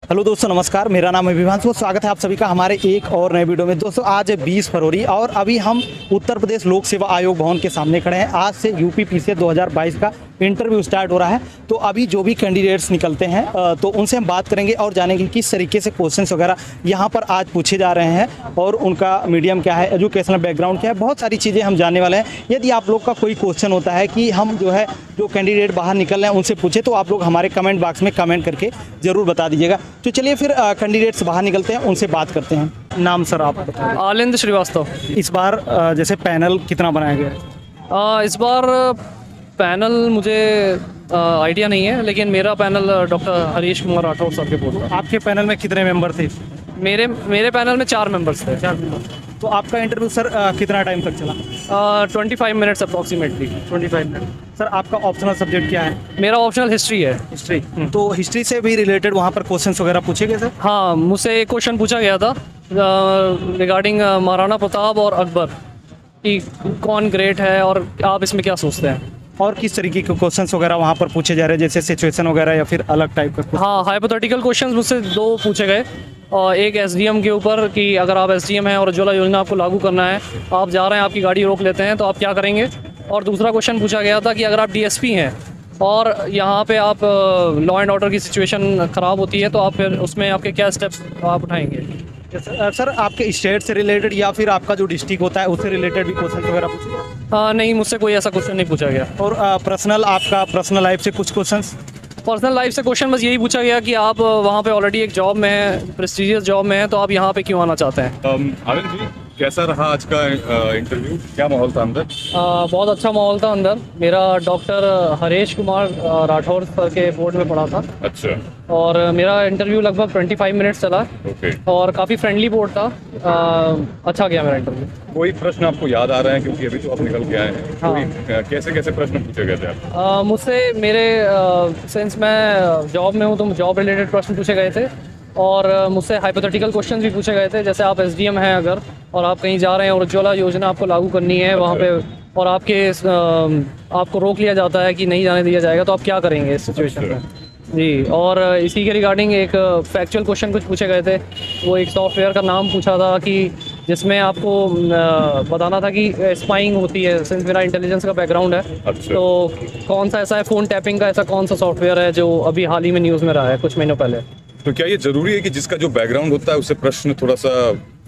Hello दोस्तों, नमस्कार। मेरा नाम है विभांशु। स्वागत है आप सभी का हमारे एक और नए वीडियो में। दोस्तों, आज है 20 फरवरी और अभी हम उत्तर प्रदेश लोक सेवा आयोग भवन के सामने खड़े हैं। आज से यूपीपीसीएस 2022 का इंटरव्यू स्टार्ट हो रहा है। तो अभी जो भी कैंडिडेट्स निकलते हैं तो उनसे हम बात करेंगे और जानेंगे किस तरीके से क्वेश्चंस वगैरह यहाँ पर आज पूछे जा रहे हैं और उनका मीडियम क्या है, एजुकेशनल बैकग्राउंड क्या है, बहुत सारी चीज़ें हम जानने वाले हैं। यदि आप लोग का कोई क्वेश्चन होता है कि हम जो कैंडिडेट बाहर निकल रहे हैं उनसे पूछे, तो आप लोग हमारे कमेंट बॉक्स में कमेंट करके ज़रूर बता दीजिएगा। तो चलिए फिर कैंडिडेट्स बाहर निकलते हैं, उनसे बात करते हैं। नाम सर आप बताएं। आलिंद श्रीवास्तव। इस बार जैसे पैनल कितना बनाया गया है? इस बार पैनल मुझे आइडिया नहीं है, लेकिन मेरा panel doctor Harish Kumar Rathore sir के बोल रहा। आपके पैनल में कितने मेंबर थे? मेरे पैनल में 4 मेंबर्स थे। 4 मेंबर। तो आपका इंटरव्यू सर कितना टाइम तक चला? 25 मिनट्स अप्रॉक्सीमेटली। 25 मिनट। सर आपका ऑप्शनल सब्जेक्ट क्या है? मेरा ऑप्शनल हिस्ट्री है। हिस्ट्री। तो हिस्ट्री से भी रिलेटेड वहाँ पर क्वेश्चंस वगैरह पूछे गए सर? हाँ, मुझसे एक क्वेश्चन पूछा गया था रिगार्डिंग महाराणा प्रताप और अकबर कि कौन ग्रेट है और आप इसमें क्या सोचते हैं। और किस तरीके के क्वेश्चंस वगैरह वहाँ पर पूछे जा रहे हैं, जैसे सिचुएशन वगैरह या फिर अलग टाइप का? हाँ, हाइपोथेटिकल क्वेश्चंस मुझसे 2 पूछे गए। और एक एसडीएम के ऊपर कि अगर आप एसडीएम हैं और उज्ज्वला योजना आपको लागू करना है, आप जा रहे हैं, आपकी गाड़ी रोक लेते हैं, तो आप क्या करेंगे। और दूसरा क्वेश्चन पूछा गया था कि अगर आप डीएसपी हैं और यहाँ पे आप लॉ एंड ऑर्डर की सिचुएशन ख़राब होती है, तो आप फिर उसमें आपके क्या स्टेप्स आप उठाएंगे। सर आपके स्टेट से रिलेटेड या फिर आपका जो डिस्ट्रिक्ट होता है उससे रिलेटेड भी क्वेश्चन वगैरह पूछे? नहीं, मुझसे कोई ऐसा क्वेश्चन नहीं पूछा गया। और पर्सनल, आपका पर्सनल लाइफ से कुछ क्वेश्चंस? पर्सनल लाइफ से क्वेश्चन बस यही पूछा गया कि आप वहाँ पे ऑलरेडी एक जॉब में हैं, प्रेस्टीजियस जॉब में हैं, तो आप यहाँ पे क्यों आना चाहते हैं। आनंद जी, कैसा रहा आज का इंटरव्यू? क्या माहौल था अंदर? बहुत अच्छा माहौल था अंदर। मेरा डॉक्टर हरीश कुमार राठौर सर के बोर्ड में पढ़ा था। अच्छा। और मेरा इंटरव्यू लगभग 25 मिनट्स चला। ओके। और काफ़ी फ्रेंडली बोर्ड था। अच्छा गया मेरा इंटरव्यू। कोई प्रश्न आपको याद आ रहे हैं, क्योंकि अभी तो आप निकल के आए हैं? हाँ। कोई कैसे कैसे प्रश्न पूछे गए थे आप? मुझसे मेरे सिंस मैं जॉब में हूँ तो जॉब रिलेटेड प्रश्न पूछे गए थे। और मुझसे हाइपोथेटिकल क्वेश्चन भी पूछे गए थे, जैसे आप एसडीएम हैं अगर और आप कहीं जा रहे हैं और उज्ज्वला योजना आपको लागू करनी है वहाँ पे, और आपको रोक लिया जाता है कि नहीं जाने दिया जाएगा, तो आप क्या करेंगे इस सिचुएशन में। जी। और इसी के रिगार्डिंग एक फैक्चुअल क्वेश्चन कुछ पूछे गए थे। वो एक सॉफ्टवेयर का नाम पूछा था कि जिसमें आपको बताना था कि स्पाइंग होती है। सिंस मेरा इंटेलिजेंस का बैकग्राउंड है, अच्छा। तो कौन सा ऐसा है, फ़ोन टैपिंग का ऐसा कौन सा सॉफ्टवेयर है जो अभी हाल ही में न्यूज़ में रहा है कुछ महीनों पहले। तो क्या ये जरूरी है कि जिसका जो बैकग्राउंड होता है उससे प्रश्न थोड़ा सा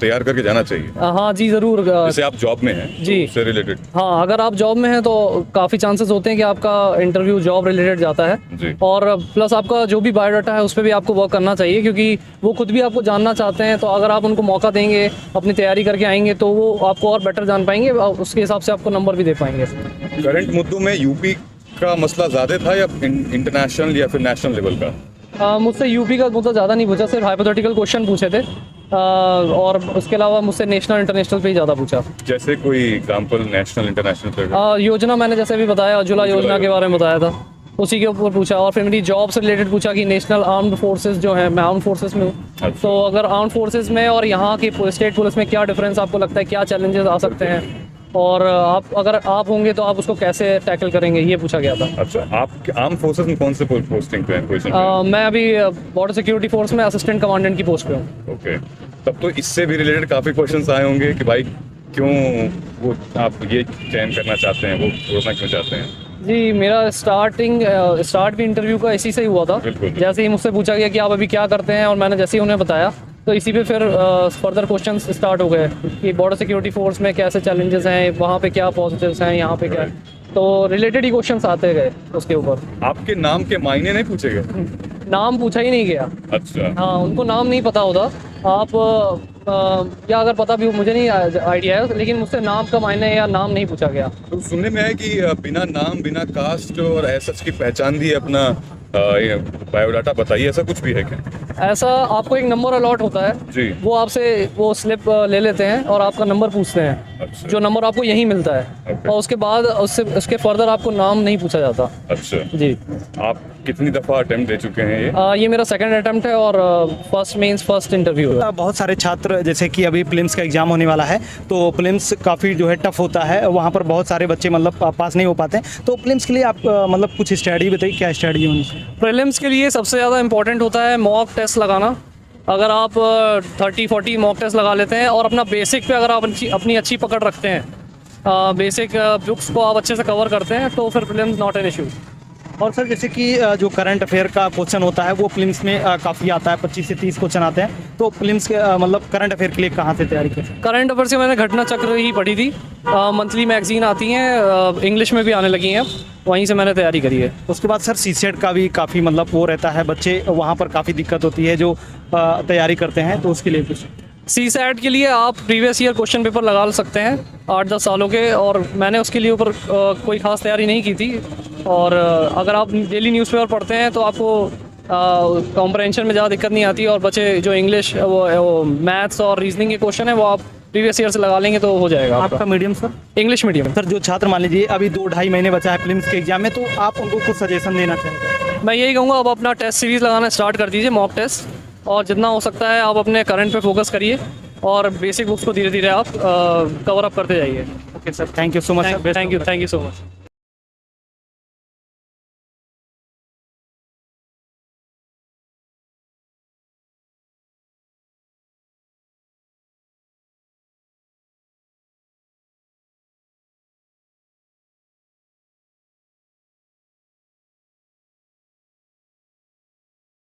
तैयार करके जाना चाहिए? हाँ जी, ज़रूर। जैसे आप जॉब में हैं जी, तो उससे रिलेटेड। हाँ, अगर आप जॉब में हैं तो काफ़ी चांसेस होते हैं कि आपका इंटरव्यू जॉब रिलेटेड जाता है जी। और प्लस आपका जो भी बायोडाटा है उस पर भी आपको वर्क करना चाहिए, क्योंकि वो खुद भी आपको जानना चाहते हैं। तो अगर आप उनको मौका देंगे, अपनी तैयारी करके आएंगे, तो वो आपको और बेटर जान पाएंगे, उसके हिसाब से आपको नंबर भी दे पाएंगे। करंट मुद्दों में यूपी का मसला ज़्यादा था या इंटरनेशनल या फिर नेशनल लेवल का? मुझसे यूपी का मुद्दा ज़्यादा नहीं पूछा, सिर्फ हाइपोथेटिकल क्वेश्चन पूछे थे। और उसके अलावा मुझसे नेशनल इंटरनेशनल पे ही ज़्यादा पूछा। जैसे कोई एग्जांपल नेशनल इंटरनेशनल? योजना मैंने जैसे भी बताया, उज्ज्वला योजना के बारे में बताया था, उसी के ऊपर पूछा। और फिर मेरी जॉब से रिलेटेड पूछा कि नेशनल आर्म्ड फोर्सेस जो है, मैं आर्म्ड फोर्सेस में हूँ, तो अगर आर्म्ड फोर्सेस में और यहाँ की स्टेट पुलिस में क्या डिफरेंस आपको लगता है, क्या चैलेंजेस आ सकते हैं, और अगर आप होंगे तो आप उसको कैसे टैकल करेंगे, ये पूछा गया था। अच्छा, आप आर्म फोर्सेस में कौन से पोस्टिंग पे हैं, पोजीशन पे? मैं अभी बॉर्डर सिक्योरिटी फोर्स में असिस्टेंट कमांडेंट की पोस्ट पे हूँ। ओके। तब तो इससे भी रिलेटेड काफ़ी क्वेश्चंस आए होंगे कि भाई क्यों वो आप ये चयन करना चाहते हैं, वो छोड़ना क्यों चाहते हैं? जी, मेरा स्टार्ट भी इंटरव्यू का इसी से ही हुआ था। जैसे ही मुझसे पूछा गया कि आप अभी क्या करते हैं, और मैंने जैसे ही उन्हें बताया, तो इसी पे फिर फर्दर क्वेश्चंस स्टार्ट हो गए कि बॉर्डर सिक्योरिटी फोर्स में कैसे चैलेंजेस हैं, वहाँ पे क्या पॉजिटिव्स हैं, यहाँ पे क्या, तो रिलेटेड ही क्वेश्चंस आते गए उसके ऊपर। आपके नाम के मायने नहीं पूछे गए? नाम पूछा ही नहीं गया। अच्छा। हाँ, उनको नाम नहीं पता होता। आप या अगर पता भी हो, मुझे नहीं आइडिया है, लेकिन मुझसे नाम का मायने या नाम नहीं पूछा गया। तो सुनने में है कि बिना नाम, बिना कास्ट और एसएच की पहचान दी अपना बायोडाटा बताइए, ऐसा कुछ भी है क्या? ऐसा आपको एक नंबर अलॉट होता है जी। वो आपसे वो स्लिप ले लेते हैं और आपका नंबर पूछते हैं। अच्छा। जो नंबर आपको यहीं मिलता है। ओके। और उसके बाद उसके फर्दर आपको नाम नहीं पूछा जाता। अच्छा जी। आप कितनी दफ़ा अटेम्प्ट दे चुके हैं ये? ये मेरा सेकंड अटेम्प्ट है और फर्स्ट मीन्स फर्स्ट इंटरव्यू है। बहुत सारे छात्र जैसे कि अभी प्रीलिम्स का एग्जाम होने वाला है, तो प्रीलिम्स काफ़ी जो है टफ होता है, वहाँ पर बहुत सारे बच्चे मतलब पास नहीं हो पाते हैं। तो प्रीलिम्स के लिए आप मतलब कुछ स्ट्रेटजी बताइए, क्या स्ट्रेटजी होनी चाहिए? प्रीलिम्स के लिए सबसे ज़्यादा इंपॉर्टेंट होता है मॉक टेस्ट लगाना। अगर आप 30-40 मॉक टेस्ट लगा लेते हैं और अपना बेसिक पे अगर आप अपनी अच्छी पकड़ रखते हैं, बेसिक बुक्स को आप अच्छे से कवर करते हैं, तो फिर प्रीलिम्स नॉट एन इशू। और सर जैसे कि जो करंट अफेयर का क्वेश्चन होता है वो प्रीलिम्स में काफ़ी आता है, 25 से 30 क्वेश्चन आते हैं। तो प्रीलिम्स के मतलब करंट अफेयर के लिए कहाँ से तैयारी कर सकते हैं? करंट अफेयर से मैंने घटना चक्र ही पढ़ी थी, मंथली मैगजीन आती हैं, इंग्लिश में भी आने लगी हैं, वहीं से मैंने तैयारी करी है। उसके बाद सर सीसेट का भी काफ़ी मतलब वो रहता है, बच्चे वहाँ पर काफ़ी दिक्कत होती है जो तैयारी करते हैं, तो उसके लिए कुछ CSAT के लिए आप प्रीवियस ईयर क्वेश्चन पेपर लगा सकते हैं 8-10 सालों के, और मैंने उसके लिए ऊपर कोई ख़ास तैयारी नहीं की थी। और अगर आप डेली न्यूज़पेपर पढ़ते हैं तो आपको कॉम्प्रहेंशन में ज़्यादा दिक्कत नहीं आती, और बच्चे जो इंग्लिश वो मैथ्स और रीजनिंग के क्वेश्चन है वो आप प्रीवियस ईयर से लगा लेंगे तो हो जाएगा आपका medium sir? English medium. Sir जो छात्र मान लीजिए अभी 2-2.5 महीने बचा है प्रीलिम्स के एग्जाम में, तो आप उनको कुछ सजेशन देना चाहेंगे? मैं यही कहूँगा, आप अपना टेस्ट सीरीज़ लगाना स्टार्ट कर दीजिए, मॉक टेस्ट, और जितना हो सकता है आप अपने करंट पे फोकस करिए और बेसिक बुक्स को धीरे धीरे आप कवर अप करते जाइए। Okay sir, thank you so much sir. Thank you so much.